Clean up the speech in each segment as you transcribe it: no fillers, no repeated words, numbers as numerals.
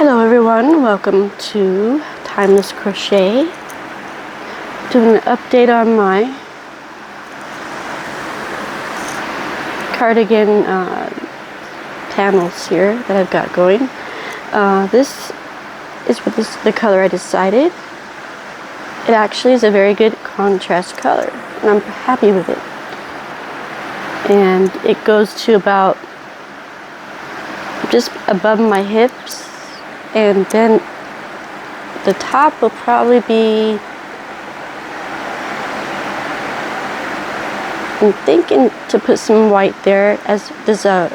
Hello everyone, welcome to Timeless Crochet. Doing an update on my cardigan panels here that I've got going. This is the color I decided. It actually is a very good contrast color and I'm happy with it. And it goes to about just above my hips, and then the top will probably be, I'm thinking to put some white there, as this not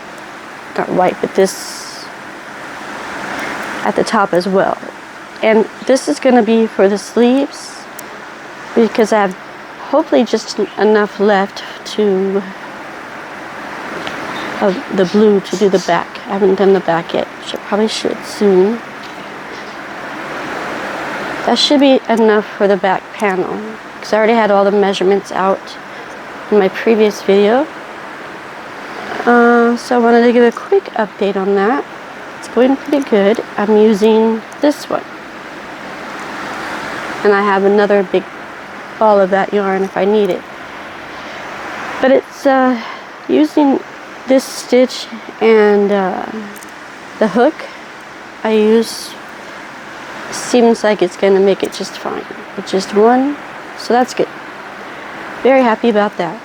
white, but this at the top as well. And this is going to be for the sleeves because I have hopefully just enough left to of the blue to do the back. I haven't done the back yet. Probably should soon. That should be enough for the back panel because I already had all the measurements out in my previous video. So I wanted to give a quick update on that. It's going pretty good. I'm using this one. And I have another big ball of that yarn if I need it. But it's using this stitch and the hook I use seems like it's going to make it just fine with just one, so that's good. Very happy about that.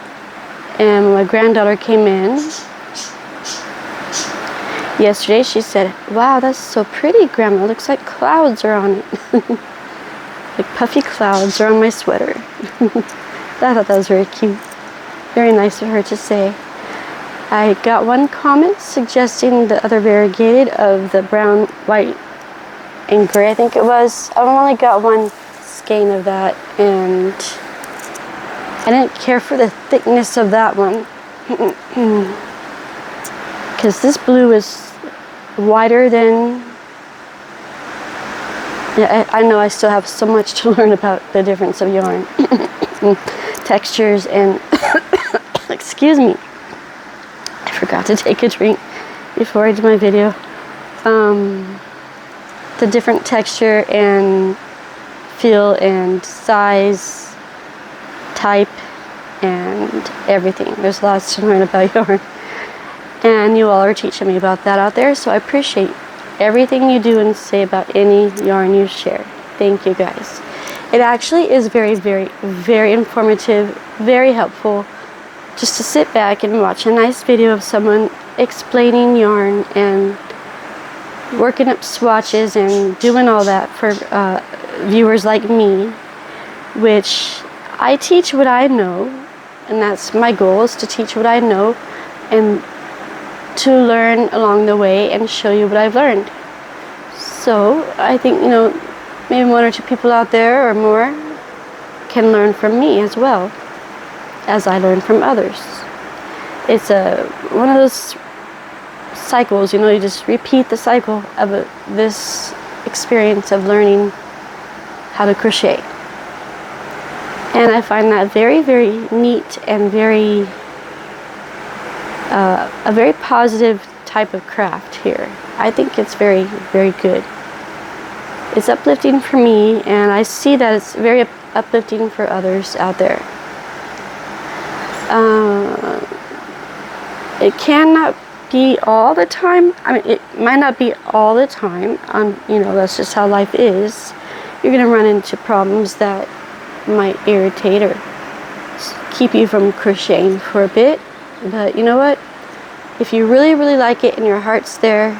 And when my granddaughter came in yesterday, she said, "Wow, that's so pretty, Grandma. It looks like clouds are on it." Like puffy clouds are on my sweater. I thought that was very cute. Very nice of her to say. I got one comment suggesting the other variegated of the brown, white, and gray, I think it was. I've only got one skein of that, and I didn't care for the thickness of that one. Because this blue is wider than... Yeah, I know I still have so much to learn about the difference of yarn. Textures and... Excuse me. I forgot to take a drink before I did my video. The different texture and feel and size, type, and everything. There's lots to learn about yarn. And you all are teaching me about that out there, so I appreciate everything you do and say about any yarn you share. Thank you guys. It actually is very, very, very informative, very helpful. Just to sit back and watch a nice video of someone explaining yarn and working up swatches and doing all that for viewers like me, which I teach what I know, and that's my goal, is to teach what I know and to learn along the way and show you what I've learned. So I think, you know, maybe one or two people out there or more can learn from me as well as I learn from others. It's one of those cycles, you know, you just repeat the cycle of this experience of learning how to crochet. And I find that very, very neat and very a very positive type of craft here. I think it's very, very good. It's uplifting for me, and I see that it's very uplifting for others out there. It cannot be all the time. I mean, it might not be all the time. You know, that's just how life is. You're going to run into problems that might irritate or keep you from crocheting for a bit. But you know what? If you really, really like it and your heart's there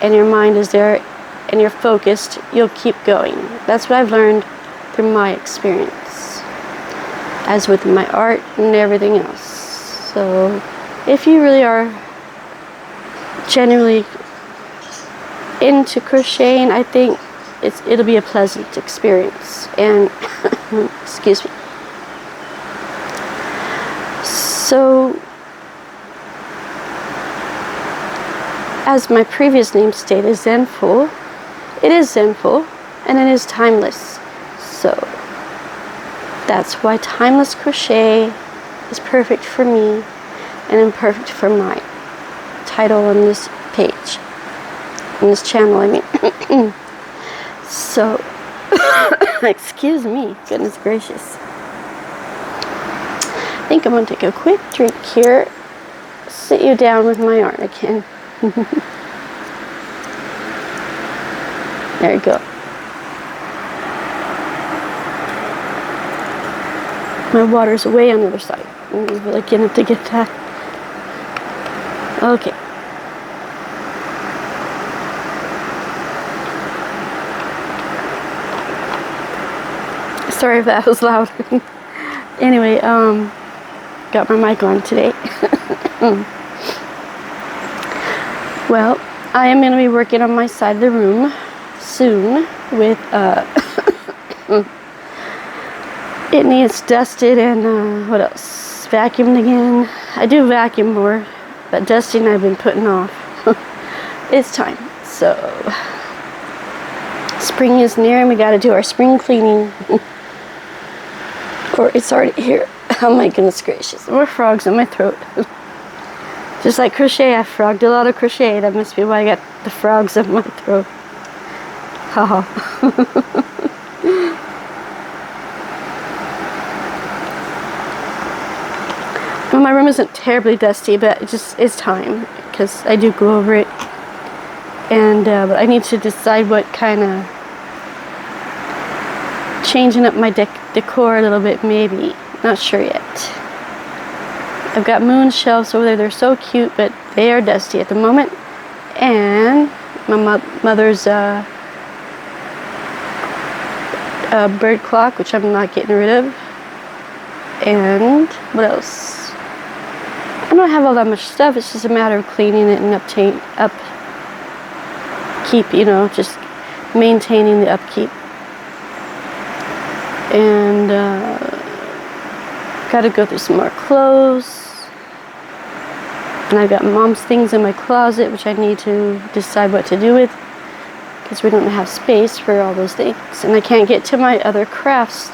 and your mind is there and you're focused, you'll keep going. That's what I've learned through my experience, as with my art and everything else. So if you really are genuinely into crocheting, I think it'll be a pleasant experience. And excuse me. So as my previous name stated, Zenful, it is Zenful and it is timeless. So that's why Timeless Crochet is perfect for me and perfect for my title on this page. in this channel, I mean. So, excuse me, goodness gracious. I think I'm going to take a quick drink here, sit you down with my yarn again. There you go. My water's way on the other side. I'm really getting to get that. Okay. Sorry if that was loud. Anyway, got my mic on today. Well, I am going to be working on my side of the room soon with, it needs dusted and, what else? Vacuumed again. I do vacuum more, but dusting I've been putting off. It's time. So, spring is near and we got to do our spring cleaning. Or it's already here. Oh my goodness gracious. More frogs in my throat. Just like crochet, I frogged a lot of crochet. That must be why I got the frogs in my throat. Haha. Well, my room isn't terribly dusty, but it just is time because I do go over it. And but I need to decide what kind of changing up my decor a little bit, maybe. Not sure yet. I've got moon shelves over there. They're so cute, but they are dusty at the moment. And my mother's bird clock, which I'm not getting rid of. And what else? I don't have all that much stuff. It's just a matter of cleaning it and upkeep, you know, just maintaining the upkeep. And got to go through some more clothes. And I've got mom's things in my closet, which I need to decide what to do with, because we don't have space for all those things. And I can't get to my other crafts.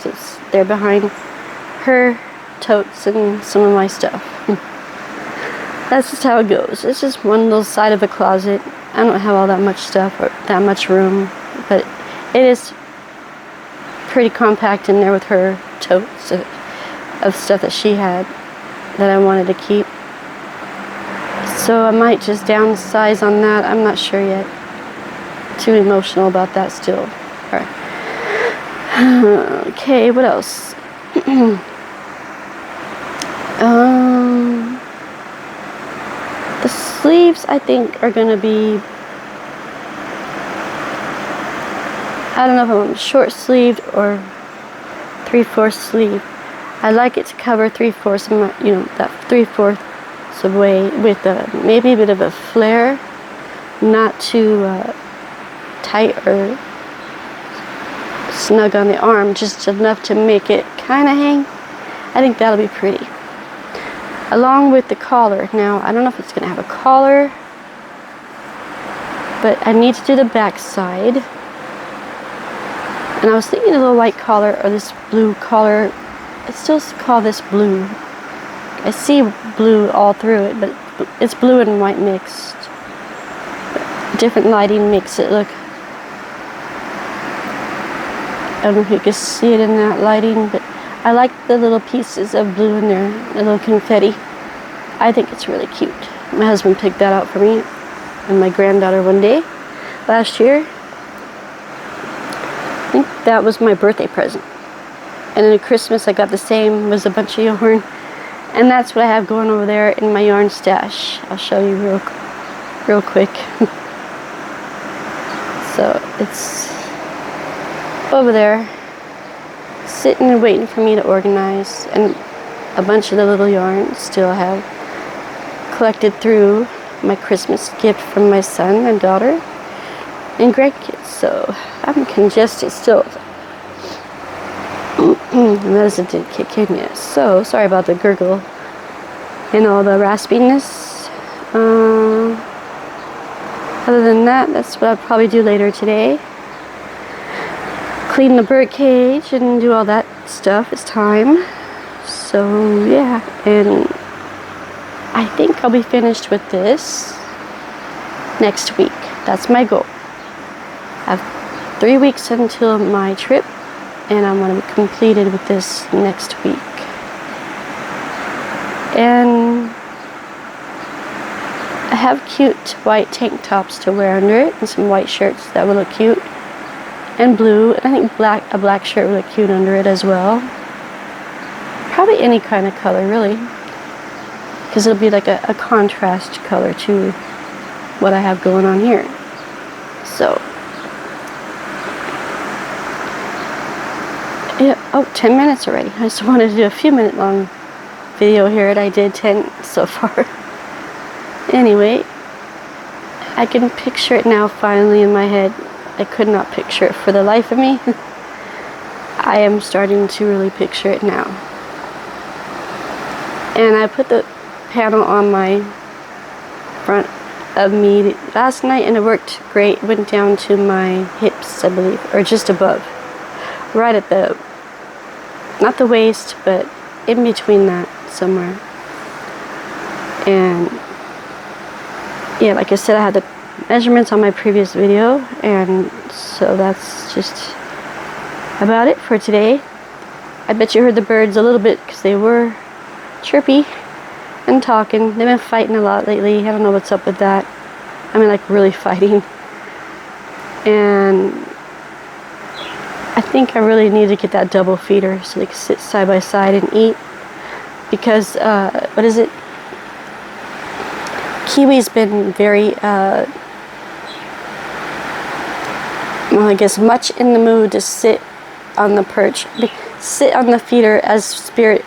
They're behind her totes and some of my stuff. That's just how it goes. It's just one little side of the closet. I don't have all that much stuff or that much room, but it is pretty compact in there with her totes of stuff that she had that I wanted to keep. So I might just downsize on that. I'm not sure yet. Too emotional about that still. All right. Okay, what else? The sleeves, I think, are going to be, I don't know if I want short sleeved or 3/4 sleeve. I like it to cover 3/4 of my, you know, that 3/4 of way with maybe a bit of a flare, not too tight or snug on the arm, just enough to make it kind of hang. I think that'll be pretty. Along with the collar. Now, I don't know if it's going to have a collar, but I need to do the back side. And I was thinking a little white collar or this blue collar. I still call this blue. I see blue all through it, but it's blue and white mixed. Different lighting makes it look, I don't know if you can see it in that lighting, but I like the little pieces of blue in there, the little confetti. I think it's really cute. My husband picked that out for me and my granddaughter one day last year. I think that was my birthday present. And then at Christmas I got the same, it was a bunch of yarn. And that's what I have going over there in my yarn stash. I'll show you real quick. So it's over there, sitting and waiting for me to organize, and a bunch of the little yarns still have collected through my Christmas gift from my son and daughter and grandkids. So I'm congested still. Medicine did kick in yet. So sorry about the gurgle and all the raspiness. Other than that, that's what I'll probably do later today. Clean the bird cage and do all that stuff. It's time. So yeah, and I think I'll be finished with this next week. That's my goal. I have 3 weeks until my trip, and I'm going to be completed with this next week. And I have cute white tank tops to wear under it, and some white shirts that will look cute, and blue, and I think a black shirt will look cute under it as well. Probably any kind of color, really, because it'll be like a contrast color to what I have going on here. So yeah, 10 minutes already. I just wanted to do a few minute long video here, and I did 10 so far. Anyway, I can picture it now finally in my head. I could not picture it for the life of me. I am starting to really picture it now. And I put the panel on my front of me last night, and it worked great. It went down to my hips, I believe, or just above. Right at the, not the waist, but in between that somewhere. And yeah, like I said, I had the measurements on my previous video, and so that's just about it for today. I bet you heard the birds a little bit because they were chirpy and talking. They've been fighting a lot lately. I don't know what's up with that. I mean, like, really fighting. And I think I really need to get that double feeder so they can sit side by side and eat, because what is it? Kiwi's been very well, I guess much in the mood to sit on the perch, sit on the feeder as Spirit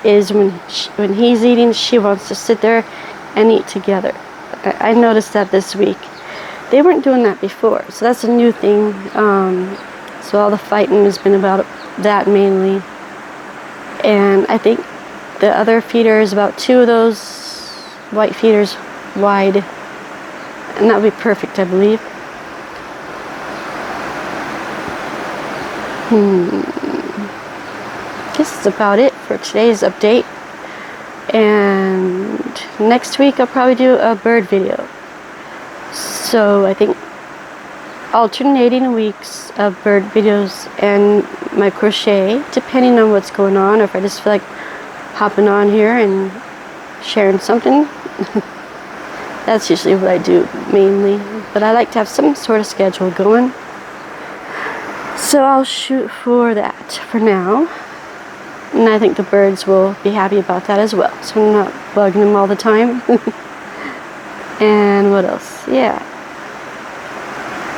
is. When he's eating, she wants to sit there and eat together. I noticed that this week. They weren't doing that before, so that's a new thing. So all the fighting has been about that mainly. And I think the other feeder is about 2 of those white feeders wide, and that would be perfect, I believe. I guess that's about it for today's update. And next week I'll probably do a bird video. So I think alternating weeks of bird videos and my crochet, depending on what's going on, or if I just feel like hopping on here and sharing something. That's usually what I do mainly, but I like to have some sort of schedule going. So I'll shoot for that for now, and I think the birds will be happy about that as well, so I'm not bugging them all the time. And what else? Yeah,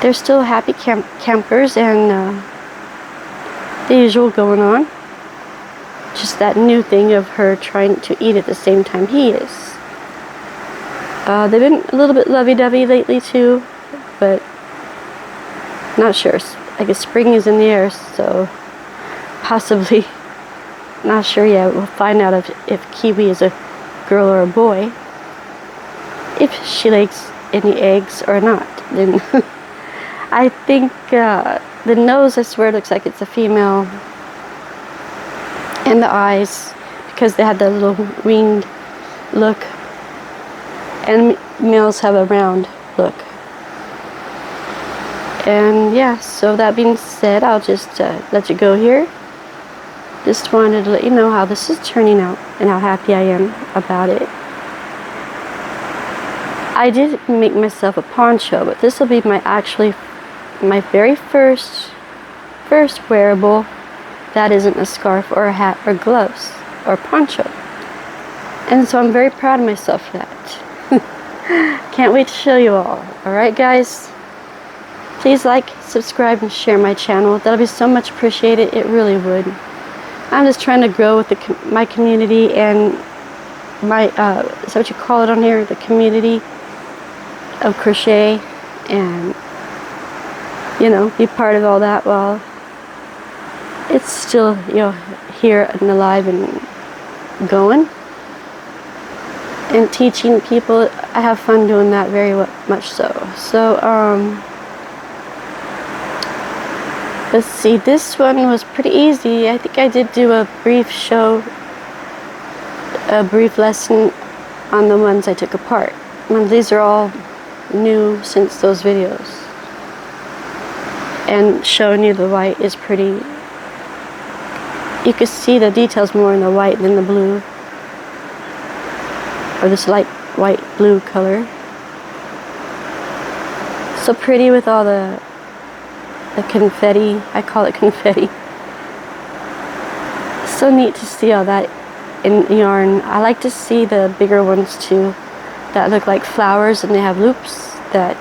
they're still happy campers, and the usual going on. Just that new thing of her trying to eat at the same time he is. They've been a little bit lovey-dovey lately too, but not sure. I guess spring is in the air, so possibly. Not sure yet. We'll find out if Kiwi is a girl or a boy. If she lays any eggs or not. Then I think the nose, I swear, looks like it's a female. And the eyes, because they had that little winged look. And males have a round look. And yeah, so that being said, I'll just let you go here. Just wanted to let you know how this is turning out and how happy I am about it. I did make myself a poncho, but this will be my very first wearable that isn't a scarf or a hat or gloves or poncho. And so I'm very proud of myself for that. Can't wait to show you all. Alright guys, please like, subscribe, and share my channel. That'll be so much appreciated. It really would. I'm just trying to grow with my community and my, is that what you call it on here? The community of crochet, and, you know, be part of all that while it's still, you know, here and alive and going. And teaching people, I have fun doing that very much so. So, let's see, this one was pretty easy. I think I did do a brief lesson on the ones I took apart. These are all new since those videos. And showing you the white is pretty, you can see the details more in the white than the blue, or this light white blue color. So pretty with all the confetti. I call it confetti. So neat to see all that in yarn. I like to see the bigger ones too, that look like flowers and they have loops, that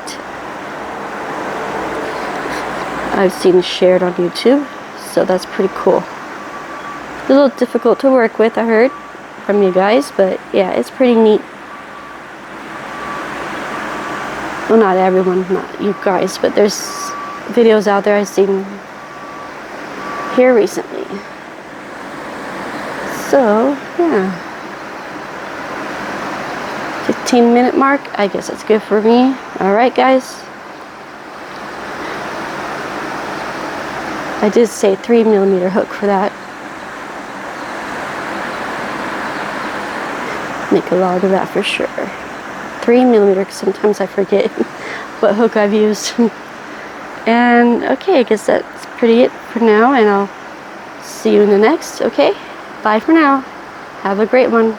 I've seen shared on YouTube. So that's pretty cool. A little difficult to work with, I heard from you guys, but yeah, it's pretty neat. Well, not everyone, not you guys, but there's videos out there I've seen here recently. So, yeah. 15-minute mark, I guess that's good for me. Alright, guys. I did say 3mm hook for that. Make a log of that for sure. 3mm, because sometimes I forget what hook I've used. And okay, I guess that's pretty it for now, and I'll see you in the next. Okay, bye for now. Have a great one.